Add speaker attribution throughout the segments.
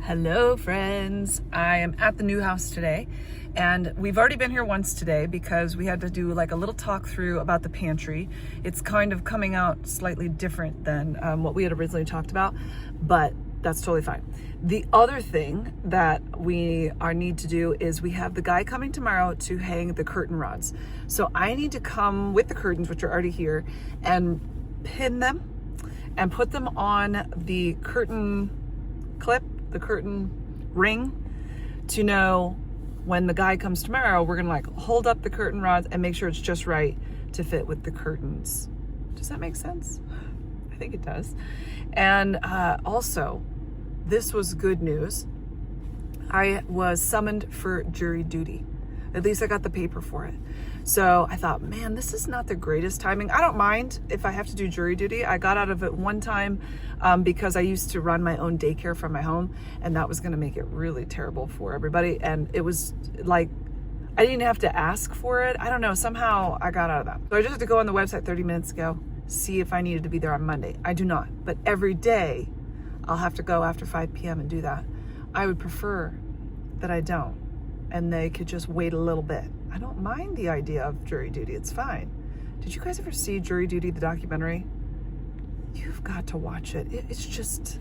Speaker 1: Hello friends, I am at the new house today and we've already been here once today because we had to do like a little talk through about the pantry. It's kind of coming out slightly different than what we had originally talked about, but that's totally fine. The other thing that we need to do is we have the guy coming tomorrow to hang the curtain rods. So I need to come with the curtains, which are already here, and pin them and put them on the curtain clip, the curtain ring, to know when the guy comes tomorrow, we're gonna like hold up the curtain rods and make sure it's just right to fit with the curtains. Does that make sense? I think it does. And also, this was good news. I was summoned for jury duty. At least I got the paper for it. So I thought, man, this is not the greatest timing. I don't mind if I have to do jury duty. I got out of it one time because I used to run my own daycare from my home, and that was gonna make it really terrible for everybody. And it was like, I didn't have to ask for it. I don't know, somehow I got out of that. So I just had to go on the website 30 minutes ago, see if I needed to be there on Monday. I do not, but every day I'll have to go after 5 p.m. and do that. I would prefer that I don't, and they could just wait a little bit. I don't mind the idea of jury duty, it's fine. Did you guys ever see Jury Duty, the documentary? You've got to watch it. It's just,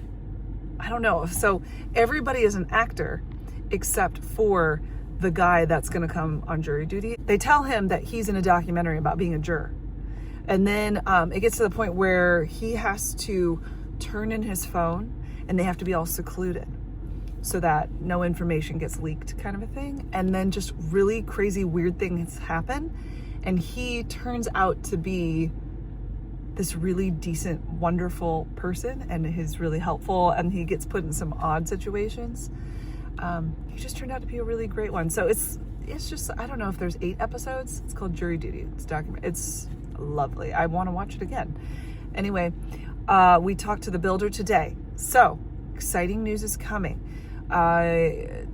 Speaker 1: I don't know. So everybody is an actor except for the guy that's gonna come on jury duty. They tell him that he's in a documentary about being a juror. And then it gets to the point where he has to turn in his phone and they have to be all secluded so that no information gets leaked, kind of a thing. And then just really crazy, weird things happen. And he turns out to be this really decent, wonderful person, and he's really helpful, and he gets put in some odd situations. He just turned out to be a really great one. So it's just, I don't know if there's 8 episodes. It's called Jury Duty. It's lovely. I want to watch it again. Anyway, we talked to the builder today. So exciting news is coming.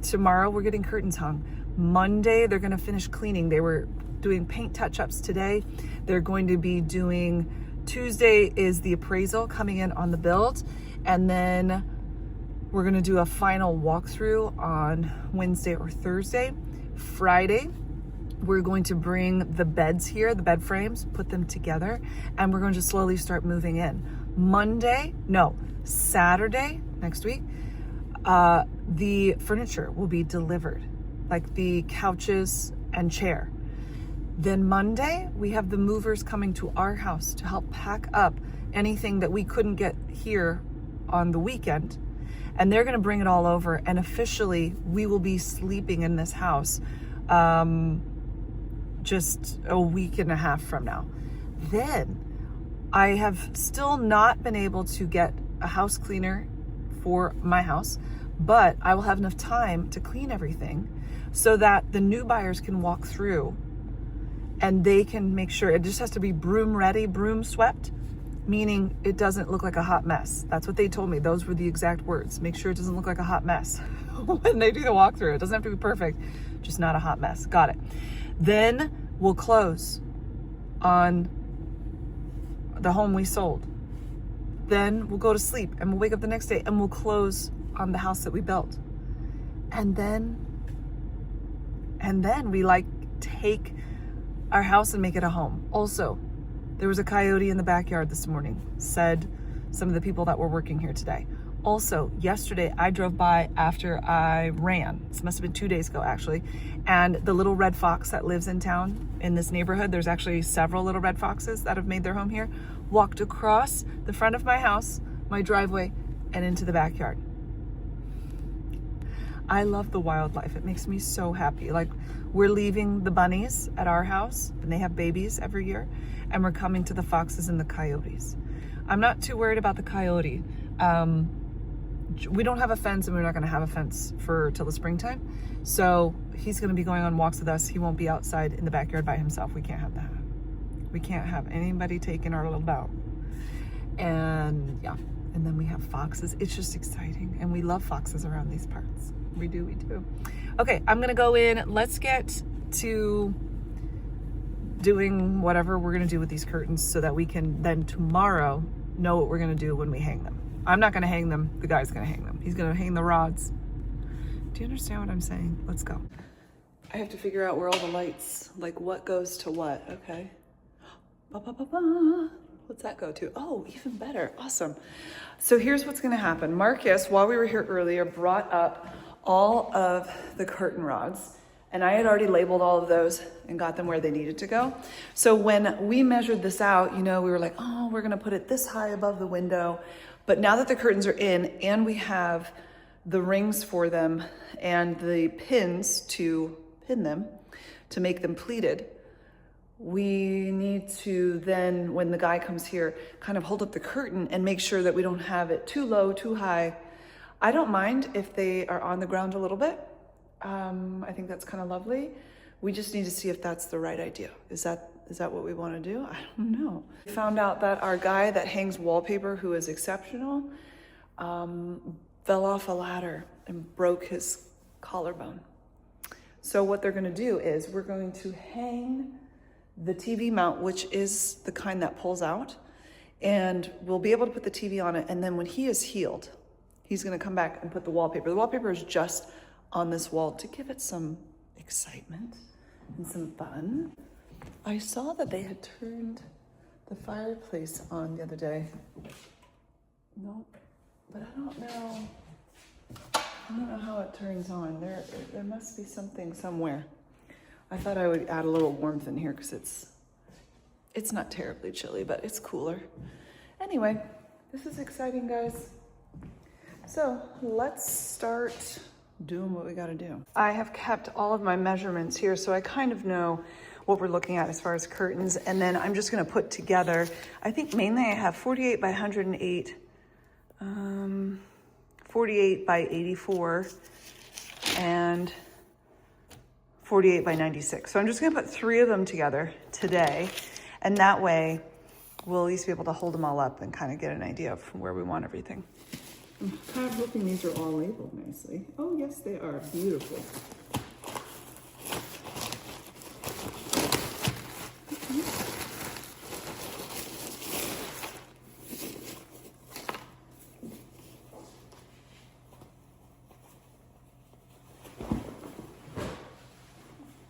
Speaker 1: Tomorrow we're getting curtains hung. Monday they're going to finish cleaning. They were doing paint touch-ups today. They're going to be doing, Tuesday is the appraisal coming in on the build, and then we're going to do a final walkthrough on Wednesday or Thursday. Friday we're going to bring the beds here, the bed frames, put them together, and we're going to slowly start moving in. Saturday next week, the furniture will be delivered, like the couches and chair. Then Monday, we have the movers coming to our house to help pack up anything that we couldn't get here on the weekend. And they're gonna bring it all over, and officially we will be sleeping in this house just a week and a half from now. Then I have still not been able to get a house cleaner for my house, but I will have enough time to clean everything so that the new buyers can walk through and they can make sure it just has to be broom ready, broom swept, meaning it doesn't look like a hot mess. That's what they told me. Those were the exact words. Make sure it doesn't look like a hot mess when they do the walkthrough. It doesn't have to be perfect, just not a hot mess. Got it. Then we'll close on the home we sold. Then we'll go to sleep and we'll wake up the next day and we'll close on the house that we built. And then we like take our house and make it a home. Also, there was a coyote in the backyard this morning, said some of the people that were working here today. Also, yesterday I drove by after I ran. This must have been 2 days ago actually. And the little red fox that lives in town in this neighborhood, there's actually several little red foxes that have made their home here, walked across the front of my house, my driveway, and into the backyard. I love the wildlife. It makes me so happy. Like, we're leaving the bunnies at our house, and they have babies every year, and we're coming to the foxes and the coyotes. I'm not too worried about the coyote. We don't have a fence, and we're not going to have a fence till the springtime. So he's going to be going on walks with us. He won't be outside in the backyard by himself. We can't have that. We can't have anybody taking our little dog. And yeah, and then we have foxes. It's just exciting, and we love foxes around these parts. We do. Okay, I'm gonna go in. Let's get to doing whatever we're gonna do with these curtains so that we can then tomorrow know what we're gonna do when we hang them. I'm not gonna hang them, the guy's gonna hang them. He's gonna hang the rods Do you understand what I'm saying? Let's go. I have to figure out where all the lights, like what goes to what, okay? Ba-ba-ba-ba. What's that go to? Oh, even better, awesome. So here's what's gonna happen. Marcus, while we were here earlier, brought up all of the curtain rods, and I had already labeled all of those and got them where they needed to go. So when we measured this out, you know, we were like, oh, we're gonna put it this high above the window. But now that the curtains are in and we have the rings for them and the pins to pin them, to make them pleated, we need to then, when the guy comes here, kind of hold up the curtain and make sure that we don't have it too low, too high. I don't mind if they are on the ground a little bit. I think that's kind of lovely. We just need to see if that's the right idea. Is that what we want to do? I don't know. We found out that our guy that hangs wallpaper, who is exceptional, fell off a ladder and broke his collarbone. So what they're going to do is we're going to hang the TV mount, which is the kind that pulls out, and we'll be able to put the TV on it. And then when he is healed, he's going to come back and put the wallpaper. The wallpaper is just on this wall to give it some excitement and some fun. I saw that they had turned the fireplace on the other day. Nope, but I don't know how it turns on. There must be something somewhere. I thought I would add a little warmth in here because it's not terribly chilly, but it's cooler. Anyway, this is exciting, guys. So let's start doing what we gotta do. I have kept all of my measurements here, so I kind of know what we're looking at as far as curtains, and then I'm just gonna put together, I think mainly I have 48 by 108, 48 by 84, and 48 by 96. So I'm just gonna put 3 of them together today, and that way we'll at least be able to hold them all up and kind of get an idea of where we want everything. I'm kind of hoping these are all labeled nicely. Oh yes, they are. Beautiful.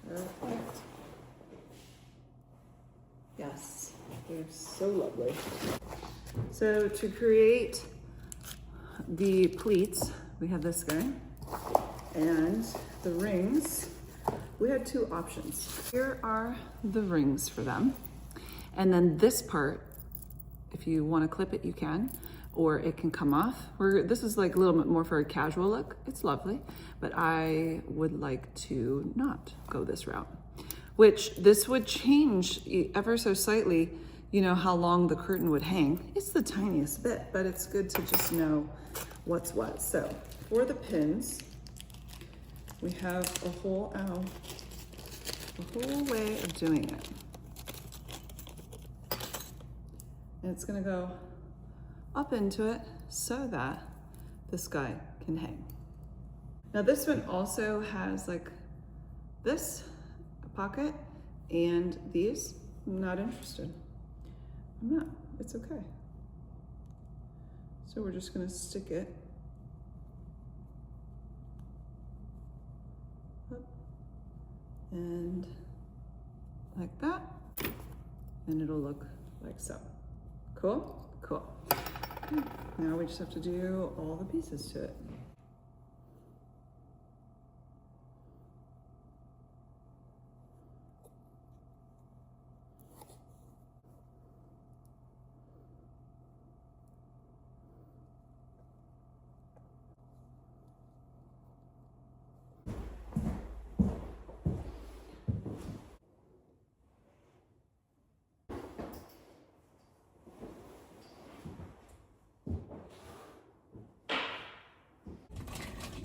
Speaker 1: Perfect. Yes, they're so lovely. So to create the pleats, we have this guy, and the rings, we had 2 options. Here are the rings for them. And then this part, if you want to clip it, you can, or it can come off. This is like a little bit more for a casual look. It's lovely, but I would like to not go this route, which this would change ever so slightly, you know, how long the curtain would hang. It's the tiniest bit, but it's good to just know what's what. So for the pins, we have a whole way of doing it. And it's gonna go up into it so that this guy can hang. Now this one also has like this pocket and these. I'm not interested. I'm not, it's okay. So we're just gonna stick it up and like that, and it'll look like so. Cool? Cool. Okay. Now we just have to do all the pieces to it.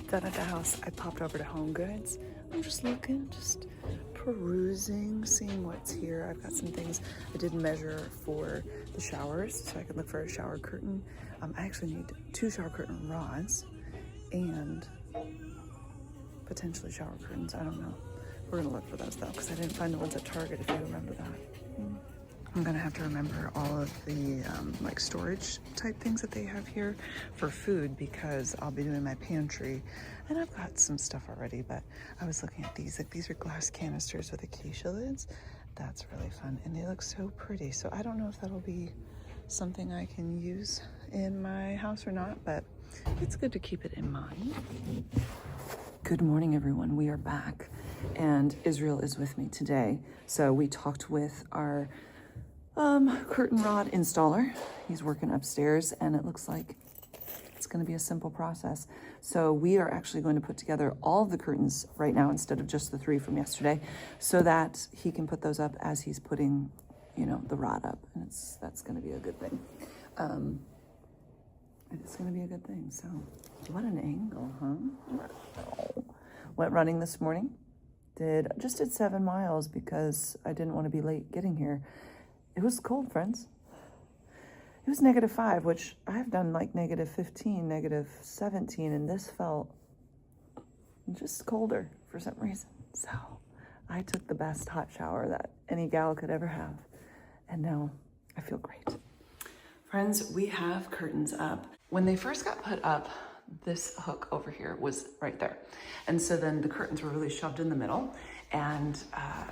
Speaker 1: Done at the house, I popped over to HomeGoods. I'm just looking, just perusing, seeing what's here. I've got some things I did measure for the showers, so I could look for a shower curtain. I actually need 2 shower curtain rods and potentially shower curtains. I don't know. We're gonna look for those though, because I didn't find the ones at Target, if you remember that. I'm gonna have to remember all of the like storage type things that they have here for food, because I'll be doing my pantry, and I've got some stuff already, but I was looking at these, like these are glass canisters with acacia lids. That's really fun, and they look so pretty. So I don't know if that'll be something I can use in my house or not, but it's good to keep it in mind. Good morning, everyone. We are back, and Israel is with me today. So we talked with our curtain rod installer. He's working upstairs, and it looks like it's going to be a simple process. So we are actually going to put together all of the curtains right now instead of just the 3 from yesterday, so that he can put those up as he's putting, you know, the rod up, and that's going to be a good thing. It's going to be a good thing. So what an angle, huh? Went running this morning. Just did 7 miles because I didn't want to be late getting here. It was cold, friends. It was -5, which I've done like -15, -17, and this felt just colder for some reason. So I took the best hot shower that any gal could ever have, and now I feel great. Friends, we have curtains up. When they first got put up, this hook over here was right there. And so then the curtains were really shoved in the middle, and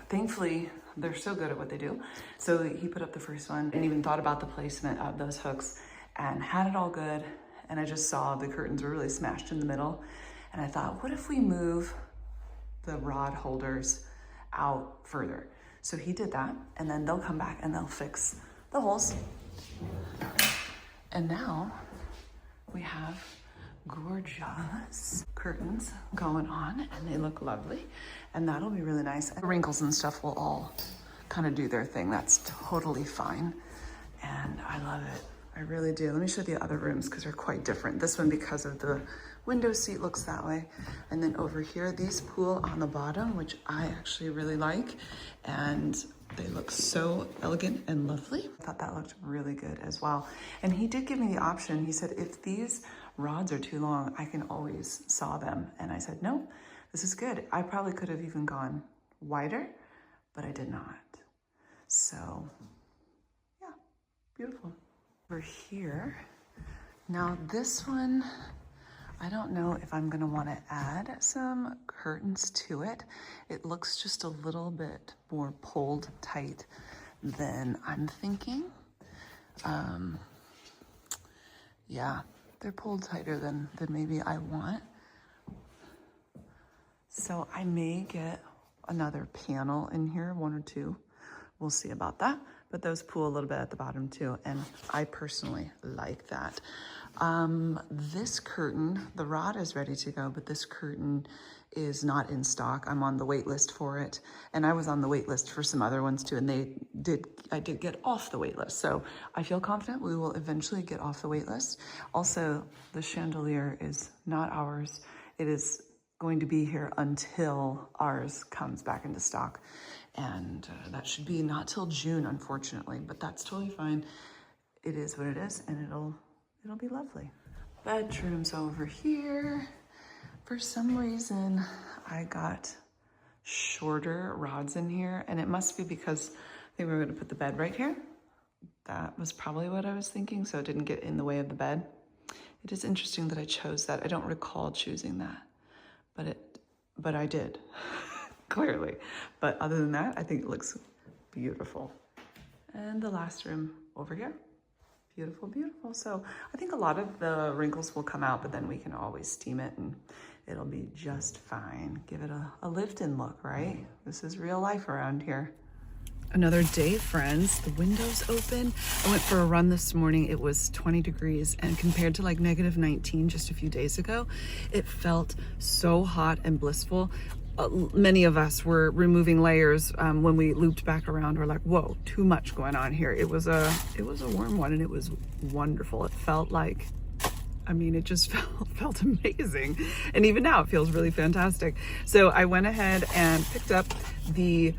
Speaker 1: thankfully, they're so good at what they do. So he put up the first one and even thought about the placement of those hooks and had it all good. And I just saw the curtains were really smashed in the middle. And I thought, what if we move the rod holders out further? So he did that, and then they'll come back and they'll fix the holes. And now we have gorgeous curtains going on, and they look lovely, and that'll be really nice. The wrinkles and stuff will all kind of do their thing. That's totally fine, and I love it. I really do. Let me show you the other rooms because they're quite different. This one, because of the window seat, looks that way, and then over here these pool on the bottom, which I actually really like, and they look so elegant and lovely. I thought that looked really good as well. And he did give me the option. He said, if these rods are too long, I can always saw them. And I said, no, this is good. I probably could have even gone wider, but I did not. So yeah, beautiful. Over here, now this one, I don't know if I'm gonna wanna add some curtains to it. It looks just a little bit more pulled tight than I'm thinking. Yeah, they're pulled tighter than maybe I want. So I may get another panel in here, 1 or 2. We'll see about that. But those pull a little bit at the bottom too, and I personally like that. This curtain, the rod is ready to go, but this curtain is not in stock. I'm on the wait list for it, and I was on the wait list for some other ones too, and I did get off the wait list. So I feel confident we will eventually get off the wait list. Also, the chandelier is not ours. It is going to be here until ours comes back into stock. And that should be not till June, unfortunately, but that's totally fine. It is what it is, and it'll be lovely. Bedrooms over here. For some reason, I got shorter rods in here, and it must be because they were going to put the bed right here. That was probably what I was thinking, so it didn't get in the way of the bed. It is interesting that I chose that. I don't recall choosing that, but I did. Clearly. But other than that, I think it looks beautiful. And the last room over here. Beautiful, beautiful. So I think a lot of the wrinkles will come out, but then we can always steam it and it'll be just fine. Give it a lift-in look, right? This is real life around here. Another day, friends. The window's open. I went for a run this morning. It was 20 degrees, and compared to like -19 just a few days ago, it felt so hot and blissful. Many of us were removing layers when we looped back around. We're like, whoa, too much going on here. It was a warm one, and it was wonderful. It felt like, I mean, it just felt amazing. And even now it feels really fantastic. So I went ahead and picked up the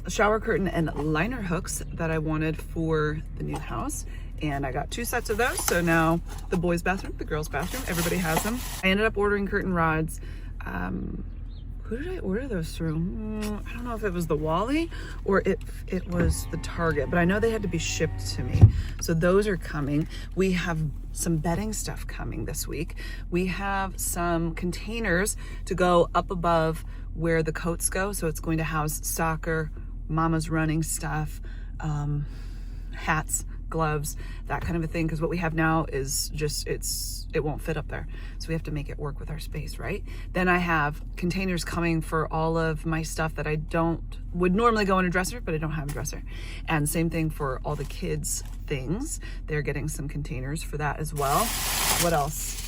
Speaker 1: shower curtain and liner hooks that I wanted for the new house. And I got 2 sets of those. So now the boys' bathroom, the girls' bathroom, everybody has them. I ended up ordering curtain rods. Who did I order those through? I don't know if it was the Wally or if it was the Target, but I know they had to be shipped to me. So those are coming. We have some bedding stuff coming this week. We have some containers to go up above where the coats go. So it's going to house soccer, mama's running stuff, hats, gloves, that kind of a thing, because what we have now is just it won't fit up there, so we have to make it work with our space, right? Then I have containers coming for all of my stuff that I would normally go in a dresser, but I don't have a dresser. And same thing for all the kids things, they're getting some containers for that as well. What else?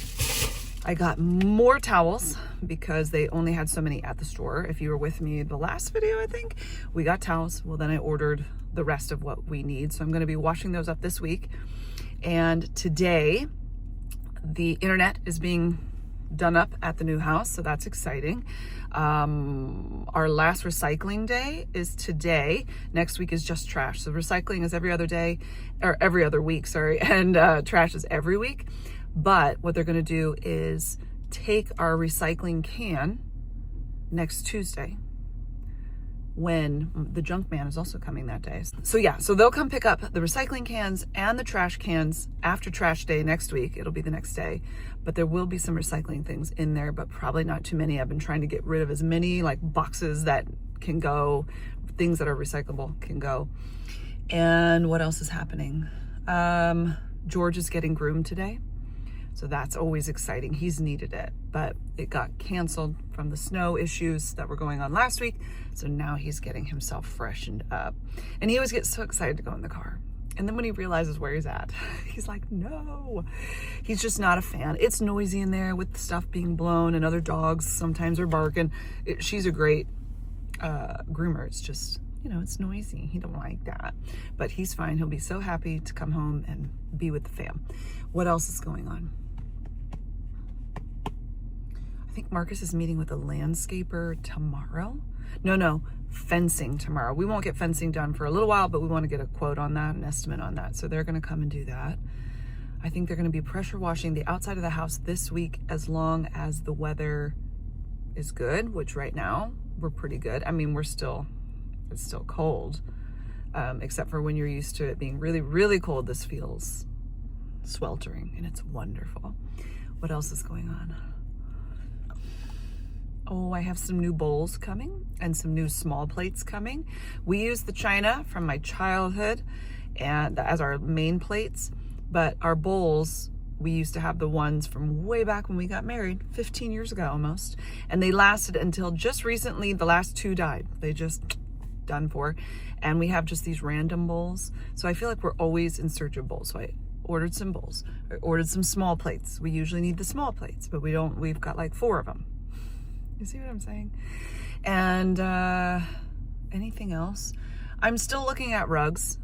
Speaker 1: I got more towels because they only had so many at the store. If you were with me the last video, I think we got towels. Well, then I ordered the rest of what we need. So I'm going to be washing those up this week. And today the internet is being done up at the new house. So that's exciting. Our last recycling day is today. Next week is just trash. So recycling is every other day, or every other week, sorry. And trash is every week. But what they're going to do is take our recycling can next Tuesday, when the junk man is also coming that day. So yeah, so they'll come pick up the recycling cans and the trash cans after trash day next week. It'll be the next day, but there will be some recycling things in there, but probably not too many. I've been trying to get rid of as many like boxes that can go, things that are recyclable can go. And what else is happening? George is getting groomed today. So that's always exciting. He's needed it, but it got canceled from the snow issues that were going on last week. So now he's getting himself freshened up. And he always gets so excited to go in the car. And then when he realizes where he's at, he's like, no, he's just not a fan. It's noisy in there with stuff being blown and other dogs sometimes are barking. She's a great groomer. It's just, you know, it's noisy. He don't like that, but he's fine. He'll be so happy to come home and be with the fam. What else is going on? I think Marcus is meeting with a landscaper tomorrow. No, fencing tomorrow. We won't get fencing done for a little while, but we want to get a quote on that, an estimate on that. So they're going to come and do that. I think they're going to be pressure washing the outside of the house this week, as long as the weather is good, which right now we're pretty good. I mean, it's still cold, except for when you're used to it being really, really cold. This feels sweltering and it's wonderful. What else is going on? Oh, I have some new bowls coming and some new small plates coming. We use the china from my childhood and as our main plates, but our bowls, we used to have the ones from way back when we got married, 15 years ago almost, and they lasted until just recently. The last two died. They just done for, and we have just these random bowls. So I feel like we're always in search of bowls. So I ordered some bowls. I ordered some small plates. We usually need the small plates, but we've got like 4 of them. You see what I'm saying? And anything else? I'm still looking at rugs.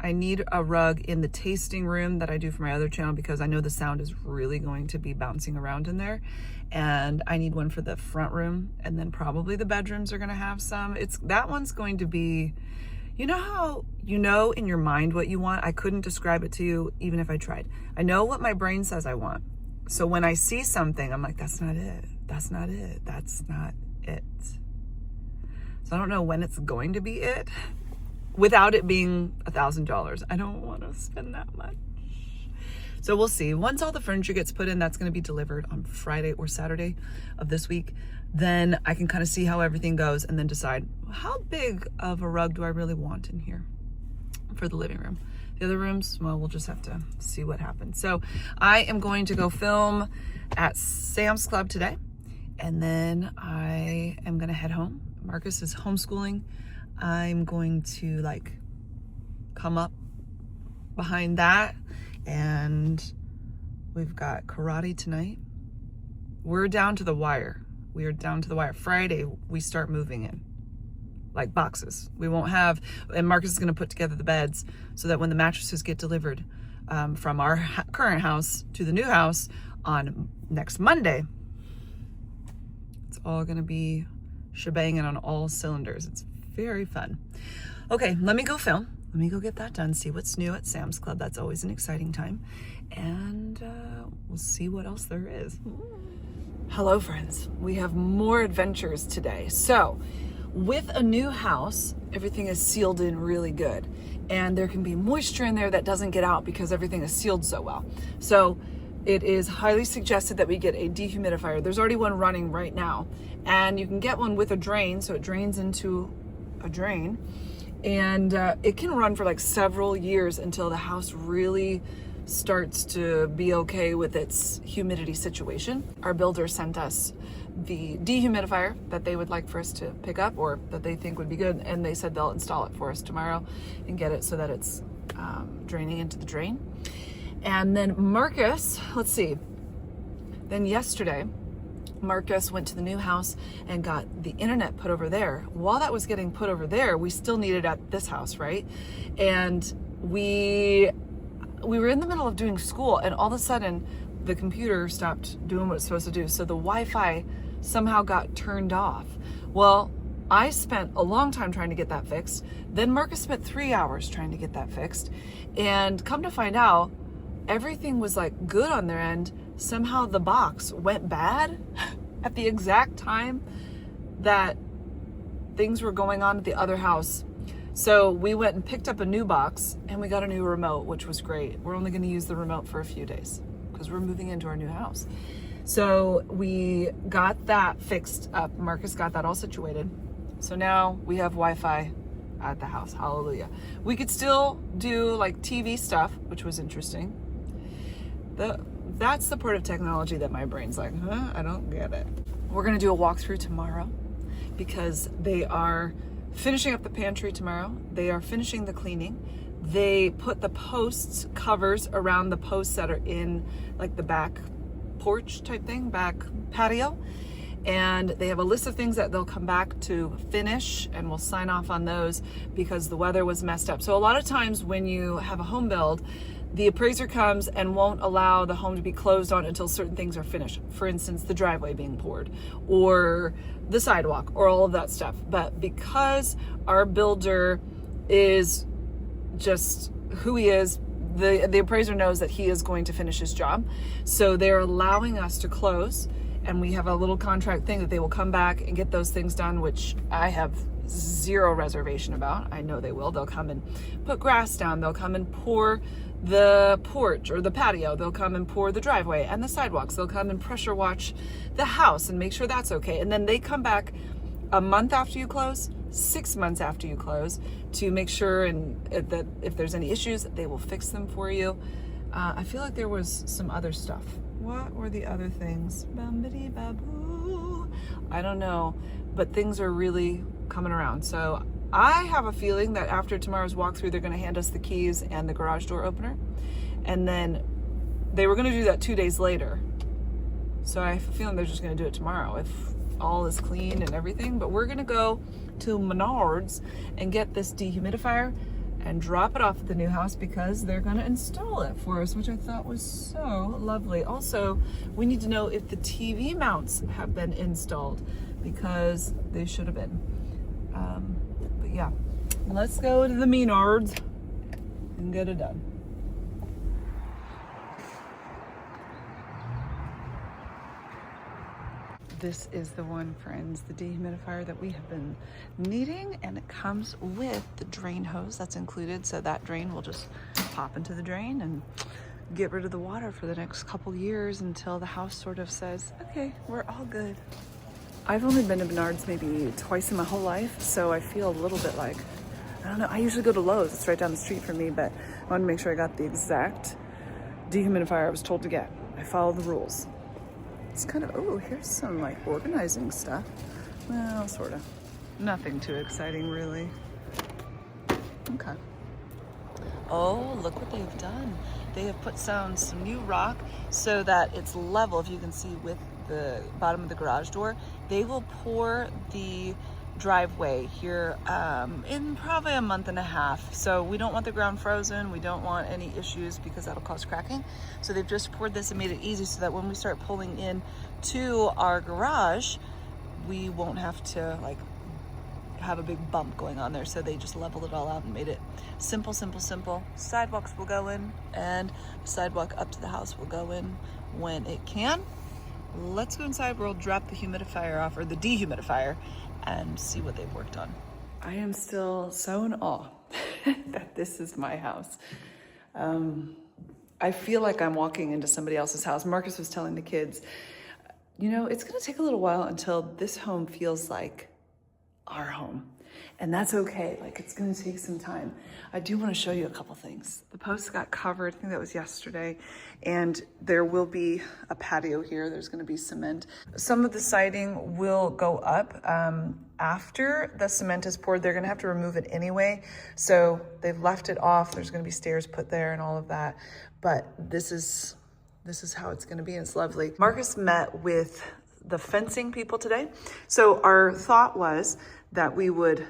Speaker 1: I need a rug in the tasting room that I do for my other channel, because I know the sound is really going to be bouncing around in there. And I need one for the front room, and then probably the bedrooms are gonna have some. That one's going to be, you know how you know in your mind what you want? I couldn't describe it to you even if I tried. I know what my brain says I want. So when I see something, I'm like, that's not it. That's not it. That's not it. So I don't know when it's going to be it without it being $1,000. I don't want to spend that much. So we'll see. Once all the furniture gets put in, that's going to be delivered on Friday or Saturday of this week. Then I can kind of see how everything goes and then decide, how big of a rug do I really want in here for the living room? The other rooms, well, we'll just have to see what happens. So I am going to go film at Sam's Club today, and then I am going to head home. Marcus is homeschooling. I'm going to come up behind that, and we've got karate tonight. We're down to the wire. We are down to the wire. Friday, we start moving in. Like boxes. We won't have, and Marcus is going to put together the beds so that when the mattresses get delivered from our current house to the new house on next Monday, it's all going to be shebanging on all cylinders. It's very fun. Okay, let me go film. Let me go get that done, see what's new at Sam's Club. That's always an exciting time. And we'll see what else there is. Hello friends, we have more adventures today. So with a new house, everything is sealed in really good, and there can be moisture in there that doesn't get out because everything is sealed so well. So it is highly suggested that we get a dehumidifier. There's already one running right now, and you can get one with a drain, so it drains into a drain, and it can run for like several years until the house really starts to be okay with its humidity situation. Our builder sent us the dehumidifier that they would like for us to pick up, or that they think would be good, and they said they'll install it for us tomorrow and get it so that it's draining into the drain. And then Marcus, let's see, then yesterday Marcus went to the new house and got the internet put over there. While that was getting put over there, we still needed it at this house, right? And we were in the middle of doing school, and all of a sudden the computer stopped doing what it's supposed to do. So the Wi-Fi somehow got turned off. Well, I spent a long time trying to get that fixed. Then Marcus spent 3 hours trying to get that fixed. And come to find out, everything was like good on their end. Somehow the box went bad at the exact time that things were going on at the other house. So we went and picked up a new box, and we got a new remote, which was great. We're only going to use the remote for a few days because we're moving into our new house. So we got that fixed up. Marcus got that all situated. So now we have Wi-Fi at the house. Hallelujah. We could still do like TV stuff, which was interesting. That's the part of technology that my brain's like, I don't get it. We're going to do a walkthrough tomorrow because they are finishing up the pantry tomorrow. They are finishing the cleaning. They put the posts, covers around the posts that are in like the back porch type thing, back patio. And they have a list of things that they'll come back to finish, and we'll sign off on those because the weather was messed up. So a lot of times when you have a home build, the appraiser comes and won't allow the home to be closed on until certain things are finished. For instance, the driveway being poured, or the sidewalk, or all of that stuff. But because our builder is just who he is, the appraiser knows that he is going to finish his job. So they're allowing us to close, and we have a little contract thing that they will come back and get those things done, which I have zero reservation about. I know they will. They'll come and put grass down. They'll come and pour the porch or the patio. They'll come and pour the driveway and the sidewalks. They'll come and pressure watch the house and make sure that's okay. And then they come back a month after you close, 6 months after you close, to make sure and that if there's any issues, they will fix them for you. I feel like there was some other stuff. What were the other things? Bambidi baboo. I don't know, but things are really coming around. So I have a feeling that after tomorrow's walkthrough, they're going to hand us the keys and the garage door opener. And then they were going to do that 2 days later. So I have a feeling they're just going to do it tomorrow if all is clean and everything. But we're going to go to Menards and get this dehumidifier and drop it off at the new house because they're going to install it for us, which I thought was so lovely. Also, we need to know if the TV mounts have been installed because they should have been. But yeah, let's go to the Menards and get it done. This is the one, friends, the dehumidifier that we have been needing, and it comes with the drain hose that's included. So that drain will just pop into the drain and get rid of the water for the next couple years until the house sort of says, okay, we're all good. I've only been to Menards maybe twice in my whole life, so I feel a little bit like, I don't know, I usually go to Lowe's. It's right down the street from me, but I wanted to make sure I got the exact dehumidifier I was told to get. I follow the rules. It's kind of, oh, here's some like organizing stuff. Well, sort of. Nothing too exciting, really. Okay. Oh, look what they've done. They have put down some new rock so that it's level, if you can see with the bottom of the garage door. They will pour the driveway here in probably a month and a half. So we don't want the ground frozen. We don't want any issues because that'll cause cracking. So they've just poured this and made it easy so that when we start pulling in to our garage, we won't have to like have a big bump going on there. So they just leveled it all out and made it simple, simple, simple. Sidewalks will go in, and the sidewalk up to the house will go in when it can. let's go inside. We'll drop the humidifier off, or the dehumidifier, and see what they've worked on. I am still so in awe that this is my house. I feel like I'm walking into somebody else's house. Marcus was telling the kids, you know, it's gonna take a little while until this home feels like our home. And that's okay, like it's gonna take some time. I do wanna show you a couple things. The posts got covered, I think that was yesterday, and there will be a patio here. There's gonna be cement. Some of the siding will go up after the cement is poured. They're gonna have to remove it anyway. So they've left it off. There's gonna be stairs put there and all of that. But this is how it's gonna be, and it's lovely. Marcus met with the fencing people today. So our thought was that we would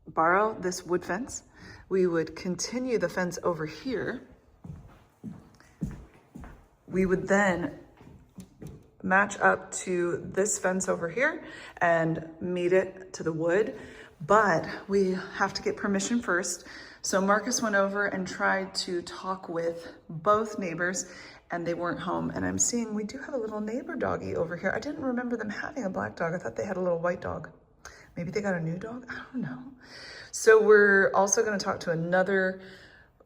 Speaker 1: borrow this wood fence. We would continue the fence over here. We would then match up to this fence over here and meet it to the wood, but we have to get permission first. So Marcus went over and tried to talk with both neighbors, and they weren't home. And I'm seeing we do have a little neighbor doggy over here. I didn't remember them having a black dog. I thought they had a little white dog. Maybe they got a new dog, I don't know. So we're also gonna talk to another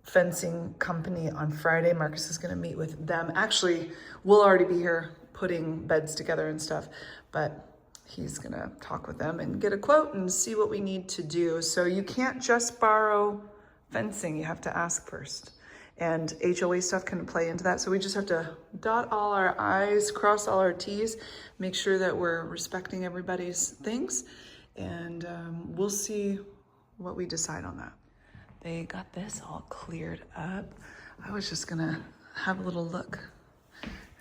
Speaker 1: fencing company on Friday. Marcus is gonna meet with them. Actually, we'll already be here putting beds together and stuff, but he's gonna talk with them and get a quote and see what we need to do. So you can't just borrow fencing, you have to ask first. And HOA stuff can play into that. So we just have to dot all our I's, cross all our T's, make sure that we're respecting everybody's things. And we'll see what we decide on that. They got this all cleared up. I was just gonna have a little look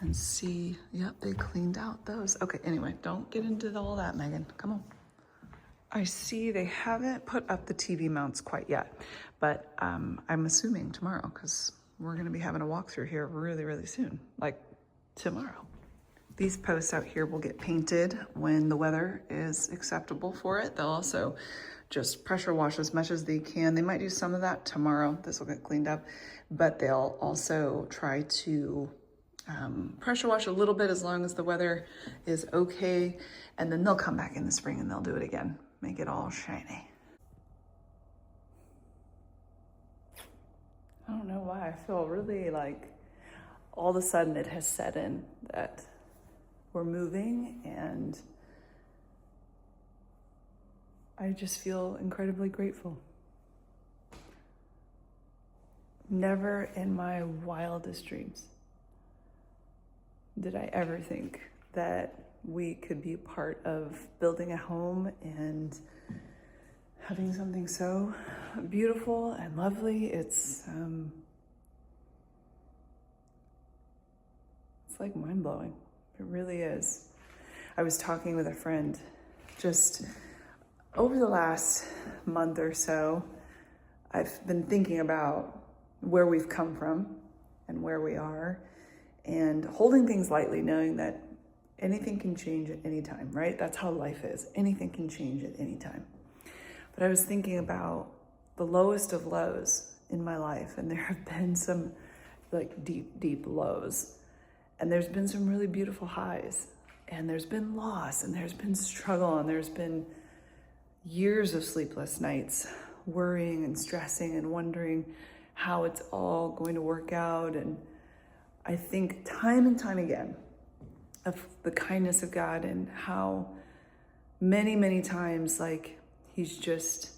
Speaker 1: and see. Yep, they cleaned out those. Okay, anyway, don't get into all that, Megan. Come on. I see they haven't put up the TV mounts quite yet, but I'm assuming tomorrow, because we're gonna be having a walkthrough here really, really soon, like tomorrow. These posts out here will get painted when the weather is acceptable for it. They'll also just pressure wash as much as they can. They might do some of that tomorrow. This will get cleaned up, but they'll also try to pressure wash a little bit as long as the weather is okay. And then they'll come back in the spring and they'll do it again. Make it all shiny. I don't know why, I feel really like all of a sudden it has set in that we're moving, and I just feel incredibly grateful. Never in my wildest dreams did I ever think that we could be part of building a home and having something so beautiful and lovely. It's like mind-blowing. It really is. I was talking with a friend just over the last month or so. I've been thinking about where we've come from and where we are, and holding things lightly, knowing that anything can change at any time, right? That's how life is. Anything can change at any time. But I was thinking about the lowest of lows in my life, and there have been some like deep, deep lows. And there's been some really beautiful highs, and there's been loss, and there's been struggle, and there's been years of sleepless nights, worrying and stressing and wondering how it's all going to work out. And I think time and time again of the kindness of God, and how many, many times, like, he's just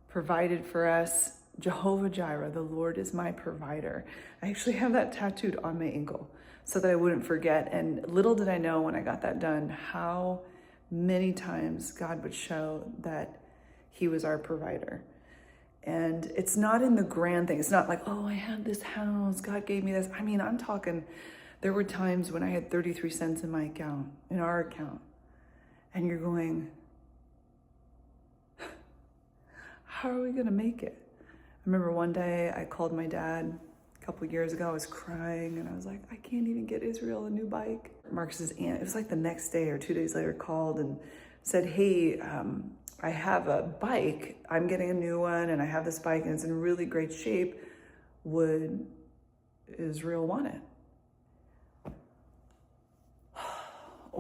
Speaker 1: provided for us. Jehovah Jireh, the Lord is my provider. I actually have that tattooed on my ankle so that I wouldn't forget. And little did I know when I got that done, how many times God would show that he was our provider. And it's not in the grand thing. It's not like, oh, I have this house, God gave me this. I mean, I'm talking, there were times when I had 33 cents in my account, in our account. And you're going, how are we gonna make it? I remember one day I called my dad a couple of years ago. I was crying and I was like, I can't even get Israel a new bike. Marcus's aunt, it was like the next day or 2 days later, called and said, hey, I have a bike. I'm getting a new one, and I have this bike and it's in really great shape. Would Israel want it?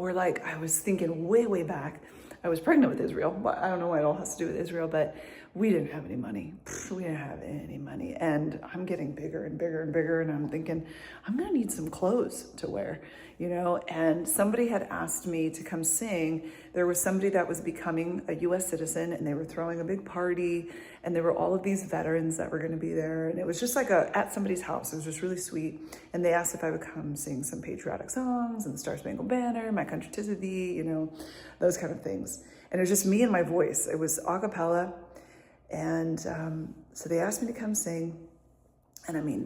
Speaker 1: Or like I was thinking way back, I was pregnant with Israel, but I don't know what it all has to do with Israel, but we didn't have any money. We didn't have any money. And I'm getting bigger and bigger and bigger. And I'm thinking, I'm gonna need some clothes to wear, you know? And somebody had asked me to come sing. There was somebody that was becoming a US citizen and they were throwing a big party and there were all of these veterans that were gonna be there. And it was just like at somebody's house. It was just really sweet. And they asked if I would come sing some patriotic songs and the Star Spangled Banner, My Country 'Tis of Thee, you know, those kind of things. And it was just me and my voice. It was a cappella. And so they asked me to come sing. And I mean,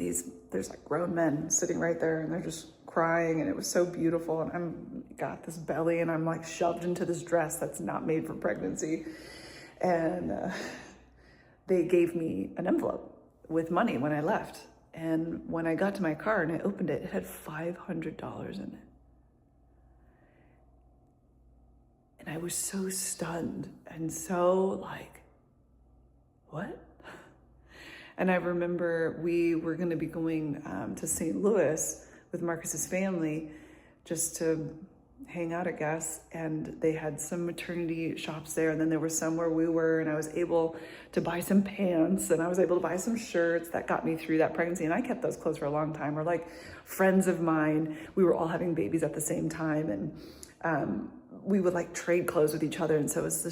Speaker 1: there's like grown men sitting right there and they're just crying and it was so beautiful. And I'm got this belly and I'm like shoved into this dress that's not made for pregnancy. And they gave me an envelope with money when I left. And when I got to my car and I opened it, it had $500 in it. And I was so stunned and so like, what? And I remember we were going to be going to St. Louis with Marcus's family just to hang out, I guess. And they had some maternity shops there. And then there was some where we were, and I was able to buy some pants and I was able to buy some shirts that got me through that pregnancy. And I kept those clothes for a long time. Or like friends of mine, we were all having babies at the same time. And we would like trade clothes with each other. And so it was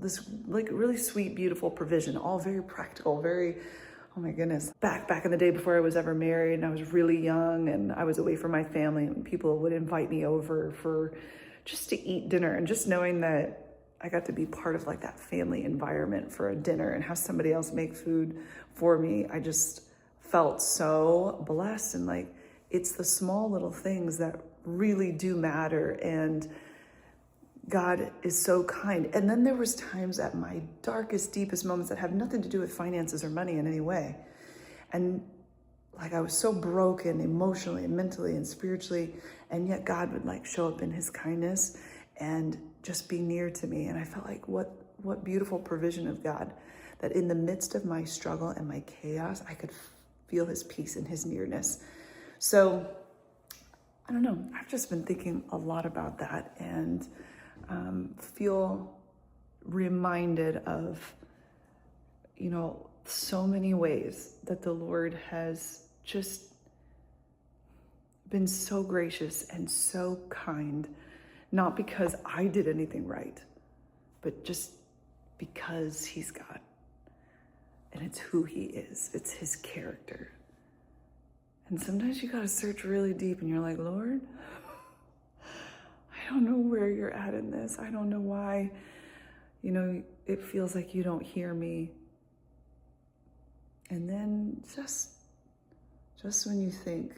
Speaker 1: this like really sweet, beautiful provision, all very practical, very, oh my goodness. Back in the day before I was ever married and I was really young and I was away from my family and people would invite me over for just to eat dinner, and just knowing that I got to be part of like that family environment for a dinner and have somebody else make food for me. I just felt so blessed, and like, it's the small little things that really do matter. And God is so kind. And then there was times at my darkest, deepest moments that have nothing to do with finances or money in any way. And like I was so broken emotionally and mentally and spiritually, and yet God would like show up in his kindness and just be near to me. And I felt like what beautiful provision of God, that in the midst of my struggle and my chaos, I could feel his peace and his nearness. So I don't know, I've just been thinking a lot about that, and feel reminded of, you know, so many ways that the Lord has just been so gracious and so kind, not because I did anything right, but just because he's God. And it's who he is. It's his character. And sometimes you gotta search really deep and you're like, Lord, I don't know where you're at in this. I don't know why, you know, it feels like you don't hear me. And then just when you think,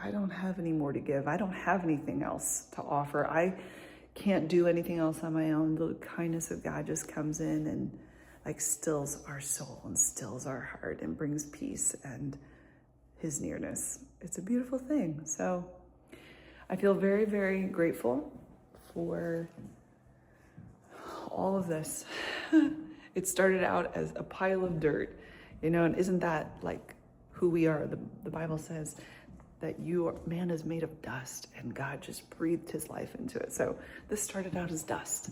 Speaker 1: I don't have any more to give, I don't have anything else to offer, I can't do anything else on my own, the kindness of God just comes in and like stills our soul and stills our heart and brings peace and his nearness. It's a beautiful thing. So I feel very, very grateful for all of this. It started out as a pile of dirt, you know, and isn't that like who we are? The Bible says that man is made of dust, and God just breathed his life into it. So this started out as dust,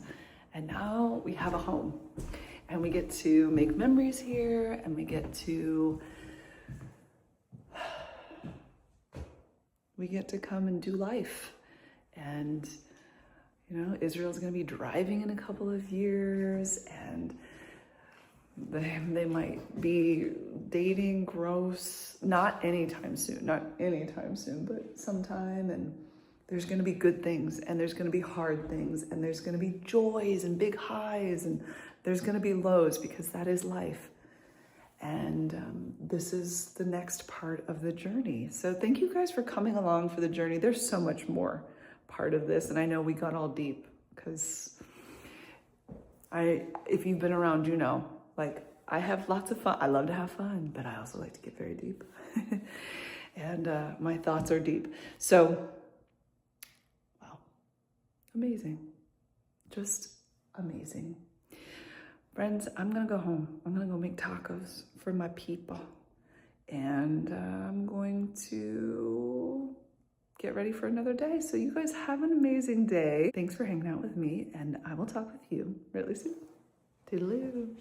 Speaker 1: and now we have a home, and we get to make memories here, and we get to come and do life. And, you know, Israel's going to be driving in a couple of years, and they might be dating, gross, not anytime soon, but sometime. And there's going to be good things, and there's going to be hard things, and there's going to be joys and big highs, and there's going to be lows, because that is life. And this is the next part of the journey. So thank you guys for coming along for the journey. There's so much more part of this. And I know we got all deep because if you've been around, you know, like I have lots of fun. I love to have fun, but I also like to get very deep. And my thoughts are deep. So, wow, amazing. Just amazing. Friends, I'm gonna go home. I'm gonna go make tacos for my people. And I'm going to get ready for another day. So you guys have an amazing day. Thanks for hanging out with me, and I will talk with you really soon. Toodaloo.